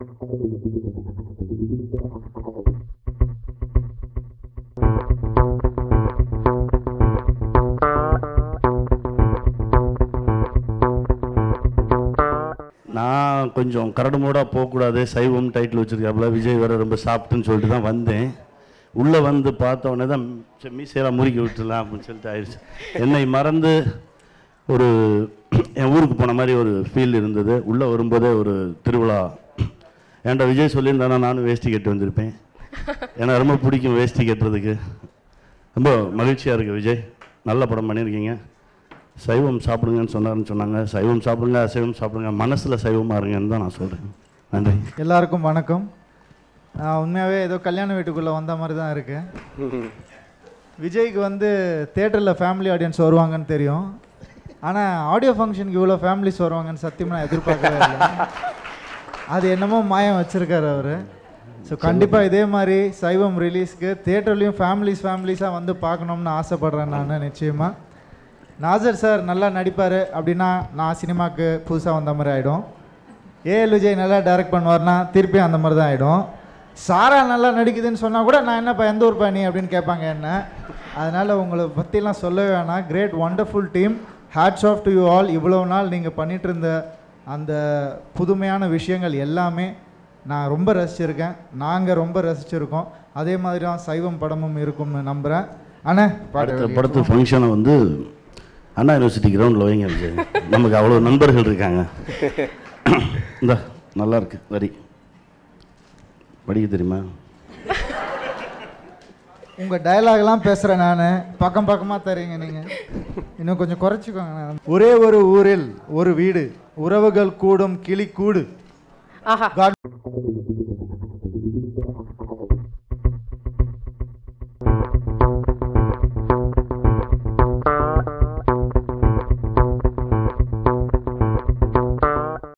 நான் கொஞ்சம் கரடு மூடாக போகக்கூடாது, சைவம் டைட்டில் வச்சுருக்காப்புல, விஜய் வேறு ரொம்ப சாப்பிட்டுன்னு சொல்லிட்டு தான் வந்தேன். உள்ளே வந்து பார்த்தோன்னே தான் மீசையெல்லாம் முறுக்கி விட்டுலாம் அப்படின்னு சொல்லிட்டு ஆயிடுச்சு. என்னை மறந்து ஒரு என் ஊருக்கு போன மாதிரி ஒரு ஃபீல் இருந்தது. உள்ளே வரும்போதே ஒரு திருவிழா. ஏன்டா விஜய் சொல்லியிருந்தானா நானும் வேஷ்டி கட்டி வந்திருப்பேன். ஏன்னா ரொம்ப பிடிக்கும் வேஷ்டி கட்டுறதுக்கு. ரொம்ப மகிழ்ச்சியாக இருக்குது விஜய், நல்ல படம் பண்ணியிருக்கீங்க. சைவம் சாப்பிடுங்கன்னு சொன்னாங்க. சைவம் சாப்பிடுங்க, அசைவம் சாப்பிடுங்க, மனசில் சைவமாக இருங்கன்னு தான் நான் சொல்கிறேன். நன்றி. எல்லாருக்கும் வணக்கம். நான் உண்மையாகவே ஏதோ கல்யாண வீட்டுக்குள்ளே வந்த மாதிரி தான் இருக்கேன். விஜய்க்கு வந்து தேட்டரில் ஃபேமிலி ஆடியன்ஸ் வருவாங்கன்னு தெரியும், ஆனால் ஆடியோ ஃபங்க்ஷனுக்கு இவ்வளோ ஃபேமிலிஸ் வருவாங்கன்னு சத்தியமாக நான் எதிர்பார்க்கவே இல்லை. அது என்னமோ மாயம் வச்சுருக்காரு அவர். ஸோ கண்டிப்பாக இதே மாதிரி சைவம் ரிலீஸ்க்கு தேட்டர்லேயும் ஃபேமிலிஸாக வந்து பார்க்கணும்னு ஆசைப்பட்றேன் நான். நிச்சயமாக நாசர் சார் நல்லா நடிப்பார் அப்படின்னா நான் சினிமாவுக்கு புதுசாக வந்த மாதிரி ஆகிடும். ஏஎல் விஜய் நல்லா டைரக்ட் பண்ணுவார்னா திருப்பி அந்த மாதிரி தான் ஆகிடும். சாரா நல்லா நடிக்குதுன்னு சொன்னால் கூட நான் என்னப்பா எந்த ஊர் பண்ணி அப்படின்னு கேட்பாங்க என்ன. அதனால் உங்களை பற்றிலாம் சொல்லவே வேணாம். Great, wonderful team, hats off to you all. இவ்வளோ நாள் நீங்கள் பண்ணிகிட்டு இருந்த அந்த புதுமையான விஷயங்கள் எல்லாமே நான் ரொம்ப ரசிச்சிருக்கேன், நாங்கள் ரொம்ப ரசிச்சிருக்கோம். அதே மாதிரி தான் சைவம் படமும் இருக்கும்னு நம்புகிறேன். ஆனால் படத்து ஃபங்க்ஷனை வந்து அண்ணா யூனிவர்சிட்டி கிரவுண்டில் வைங்க விஜய், நமக்கு அவ்வளோ நண்பர்கள் இருக்காங்க. இந்த நல்லா இருக்கு வரி படிக்க தெரியுமா? உங்கள் டயலாக்லாம் பேசுகிறேன் நான், பக்கம் பக்கமாக தரீங்க நீங்கள், இன்னும் கொஞ்சம் குறைச்சிக்கோங்க. ஒரே ஒரு ஊரில் ஒரு வீடு, உறவுகள் கூடும் கிளி கூடு.